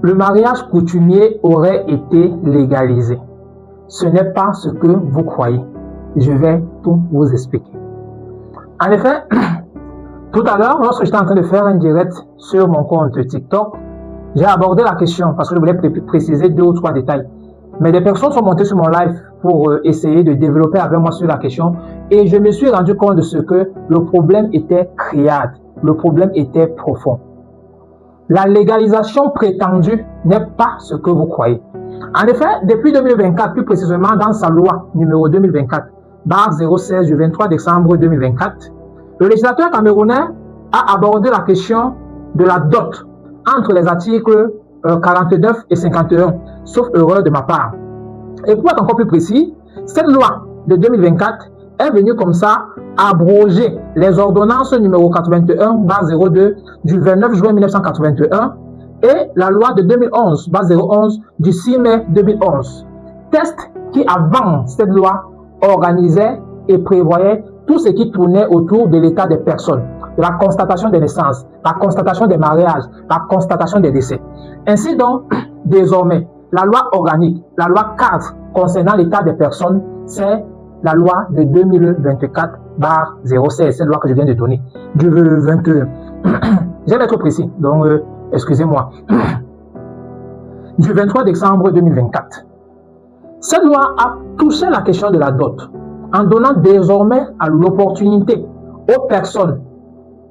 le mariage coutumier aurait été légalisé. Ce n'est pas ce que vous croyez. Je vais tout vous expliquer. En effet, tout à l'heure, lorsque j'étais en train de faire un direct sur mon compte TikTok, j'ai abordé la question parce que je voulais préciser 2 ou 3 détails. Mais des personnes sont montées sur mon live pour essayer de développer avec moi sur la question et je me suis rendu compte de ce que le problème était criade, le problème était profond. La légalisation prétendue n'est pas ce que vous croyez. En effet, depuis 2024, plus précisément dans sa loi numéro 2024/016 du 23 décembre 2024, le législateur camerounais a abordé la question de la dot entre les articles 49 et 51, sauf erreur de ma part. Et pour être encore plus précis, cette loi de 2024 est venue comme ça abroger les ordonnances numéro 81/02 du 29 juin 1981 et la loi de 2011/011 du 6 mai 2011. Texte qui, avant cette loi, organisait et prévoyait tout ce qui tournait autour de l'état des personnes, de la constatation des naissances, la constatation des mariages, la constatation des décès. Ainsi donc, désormais, la loi organique, la loi cadre concernant l'état des personnes, c'est la loi de 2024/016, cette loi que je viens de donner, du 21. Je vais être précis, donc excusez-moi. Du 23 décembre 2024. Cette loi a touché la question de la dot, en donnant désormais à l'opportunité aux personnes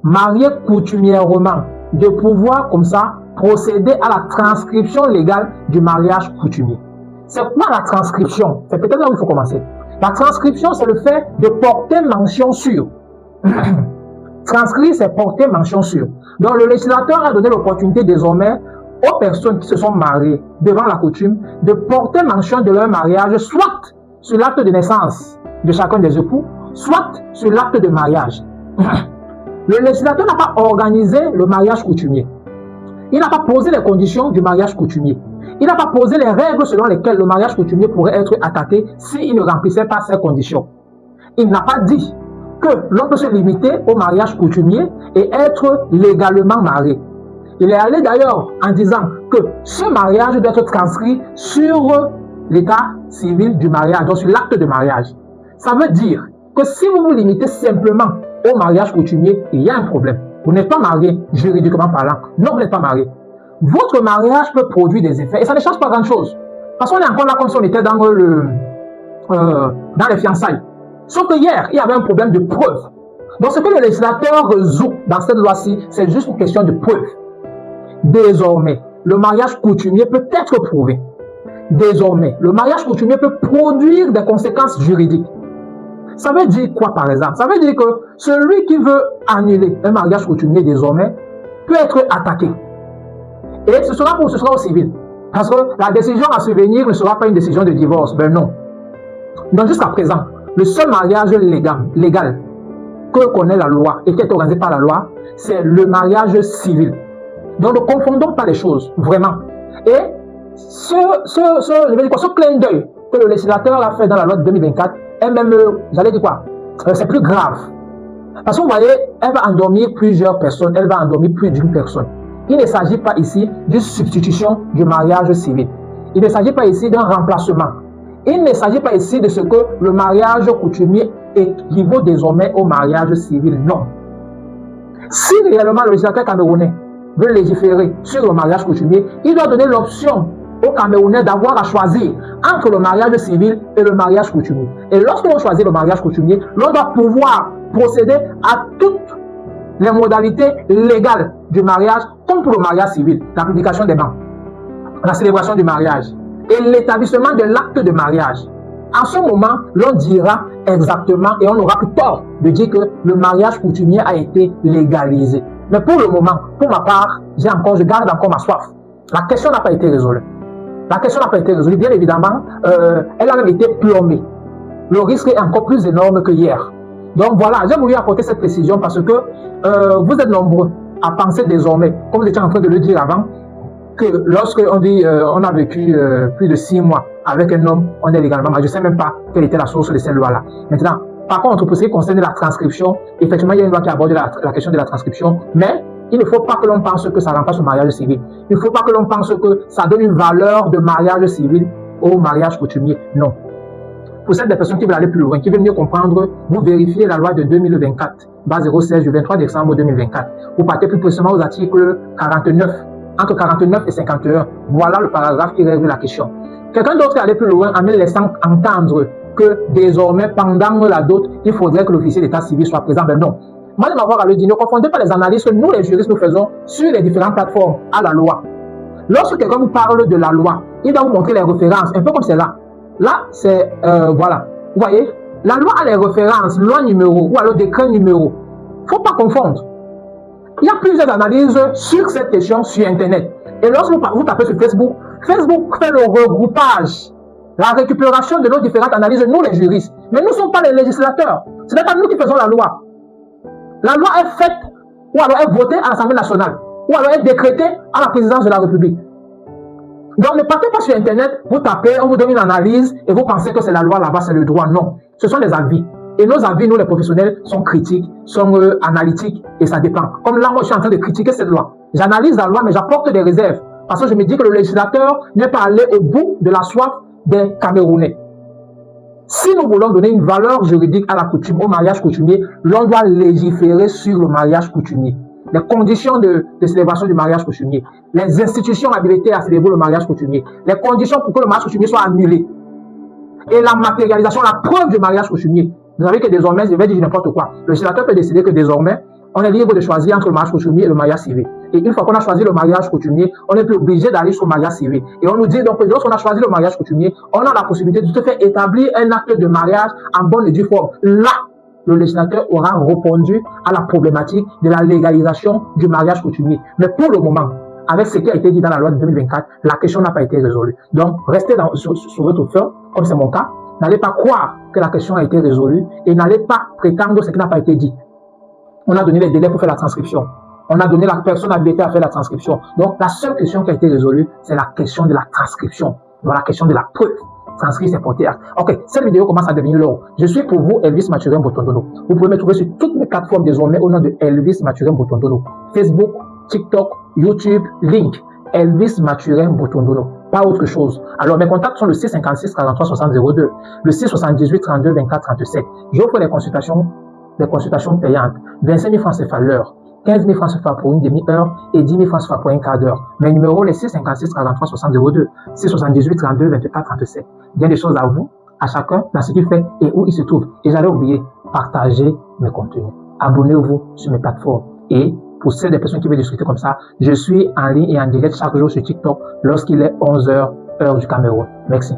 mariées coutumièrement de pouvoir comme ça procéder à la transcription légale du mariage coutumier. C'est quoi la transcription? C'est peut-être là où il faut commencer. La transcription, c'est le fait de porter mention sur. Transcrire, c'est porter mention sur. Donc, le législateur a donné l'opportunité désormais aux personnes qui se sont mariées devant la coutume de porter mention de leur mariage, soit sur l'acte de naissance de chacun des époux, soit sur l'acte de mariage. Le législateur n'a pas organisé le mariage coutumier. Il n'a pas posé les conditions du mariage coutumier. Il n'a pas posé les règles selon lesquelles le mariage coutumier pourrait être attaqué s'il ne remplissait pas ces conditions. Il n'a pas dit que l'on peut se limiter au mariage coutumier et être légalement marié. Il est allé d'ailleurs en disant que ce mariage doit être transcrit sur l'état civil du mariage, donc sur l'acte de mariage. Ça veut dire que si vous vous limitez simplement au mariage coutumier, il y a un problème. Vous n'êtes pas marié, juridiquement parlant. Non, vous n'êtes pas marié. Votre mariage peut produire des effets et ça ne change pas grand-chose. Parce qu'on est encore là comme si on était dans les fiançailles. Sauf que hier, il y avait un problème de preuve. Donc ce que le législateur résout dans cette loi-ci, c'est juste une question de preuve. Désormais, le mariage coutumier peut être prouvé. Désormais, le mariage coutumier peut produire des conséquences juridiques. Ça veut dire quoi, par exemple? Ça veut dire que celui qui veut annuler un mariage coutumier désormais peut être attaqué. Et ce sera au civil. Parce que la décision à survenir ne sera pas une décision de divorce. Ben non. Donc jusqu'à présent, le seul mariage légal que connaît la loi et qui est organisé par la loi, c'est le mariage civil. Donc ne confondons pas les choses, vraiment. Et ce clin d'œil que le législateur a fait dans la loi de 2024 est même, j'allais dire quoi, c'est plus grave. Parce que vous voyez, elle va endormir plusieurs personnes, elle va endormir plus d'une personne. Il ne s'agit pas ici d'une substitution du mariage civil. Il ne s'agit pas ici d'un remplacement. Il ne s'agit pas ici de ce que le mariage coutumier équivaut désormais au mariage civil. Non. Si réellement le législateur camerounais veut légiférer sur le mariage coutumier, il doit donner l'option aux Camerounais d'avoir à choisir entre le mariage civil et le mariage coutumier. Et lorsque l'on choisit le mariage coutumier, l'on doit pouvoir procéder à toutes les modalités légales du mariage, comme pour le mariage civil, la publication des bancs, la célébration du mariage et l'établissement de l'acte de mariage. À ce moment, l'on dira exactement et on n'aura plus tort de dire que le mariage coutumier a été légalisé. Mais pour le moment, pour ma part, je garde encore ma soif. La question n'a pas été résolue. La question n'a pas été résolue. Bien évidemment, elle a même été plombée. Le risque est encore plus énorme que hier. Donc voilà, j'ai voulu apporter cette précision parce que vous êtes nombreux à penser désormais, comme vous étiez en train de le dire avant, que lorsque on a vécu plus de 6 mois avec un homme, on est légalement marié. Je ne sais même pas quelle était la source de cette loi-là. Maintenant, par contre, pour ce qui concerne la transcription, effectivement, il y a une loi qui aborde la question de la transcription, mais Il ne faut pas que l'on pense que ça remplace le mariage civil. Il ne faut pas que l'on pense que ça donne une valeur de mariage civil au mariage coutumier. Non. Pour celles des personnes qui veulent aller plus loin, qui veulent mieux comprendre, vous vérifiez la loi de 2024, base 016 du 23 décembre 2024. Vous partez plus précisément aux articles 49, entre 49 et 51. Voilà le paragraphe qui règle la question. Quelqu'un d'autre qui est allé plus loin en me laissant entendre que désormais, pendant la dot, il faudrait que l'officier d'état civil soit présent. Ben non. Moi, je vais m'avoir à le dire, ne confondez pas les analyses que nous, les juristes, nous faisons sur les différentes plateformes à la loi. Lorsque quelqu'un vous parle de la loi, il doit vous montrer les références, un peu comme c'est là. Là, c'est, voilà. Vous voyez, la loi a les références, loi numéro, ou alors décret numéro. Il ne faut pas confondre. Il y a plusieurs analyses sur cette question sur Internet. Et lorsque vous tapez sur Facebook, Facebook fait le regroupage, la récupération de nos différentes analyses, nous les juristes. Mais nous ne sommes pas les législateurs. Ce n'est pas nous qui faisons la loi. La loi est faite, ou alors est votée à l'Assemblée nationale, ou alors est décrétée à la présidence de la République. Donc ne partez pas sur Internet, vous tapez, on vous donne une analyse et vous pensez que c'est la loi là-bas, c'est le droit. Non, ce sont des avis. Et nos avis, nous les professionnels, sont critiques, sont analytiques et ça dépend. Comme là, moi je suis en train de critiquer cette loi. J'analyse la loi mais j'apporte des réserves. Parce que je me dis que le législateur n'est pas allé au bout de la soif des Camerounais. Si nous voulons donner une valeur juridique à la coutume, au mariage coutumier, l'on doit légiférer sur le mariage coutumier. Les conditions de célébration du mariage coutumier, les institutions habilitées à célébrer le mariage coutumier, les conditions pour que le mariage coutumier soit annulé, et la matérialisation, la preuve du mariage coutumier. Vous savez que désormais, je vais dire n'importe quoi, le législateur peut décider que désormais, on est libre de choisir entre le mariage coutumier et le mariage civil. Et une fois qu'on a choisi le mariage coutumier, on n'est plus obligé d'aller sur le mariage civil. Et on nous dit donc que lorsqu'on a choisi le mariage coutumier, on a la possibilité de se faire établir un acte de mariage en bonne et due forme. Là, le législateur aura répondu à la problématique de la légalisation du mariage coutumier. Mais pour le moment, avec ce qui a été dit dans la loi de 2024, la question n'a pas été résolue. Donc, restez sur votre feu, comme c'est mon cas. N'allez pas croire que la question a été résolue et n'allez pas prétendre ce qui n'a pas été dit. On a donné les délais pour faire la transcription. On a donné la personne habilitée à faire la transcription. Donc, la seule question qui a été résolue, c'est la question de la transcription. Donc, la question de la preuve. Transcrire, c'est porter acte. Ok, cette vidéo commence à devenir longue. Je suis pour vous Elvis Mathurin Botondono. Vous pouvez me trouver sur toutes mes plateformes désormais au nom de Elvis Mathurin Botondono. Facebook, TikTok, YouTube, Link. Elvis Mathurin Botondono. Pas autre chose. Alors, mes contacts sont le 656 43 60 02, le 678 32 24 37. J'offre des consultations payantes. 25 000 francs CFA l'heure. 15 000 francs CFA pour une demi-heure et 10 000 francs CFA pour un quart d'heure. Mes numéros, les 656 43 60 02, 678 32 24 37. Bien des choses à vous, à chacun, dans ce qu'il fait et où il se trouve. Et j'allais oublier, partagez mes contenus. Abonnez-vous sur mes plateformes. Et pour celles des personnes qui veulent discuter comme ça, je suis en ligne et en direct chaque jour sur TikTok lorsqu'il est 11h, heure du Cameroun. Merci.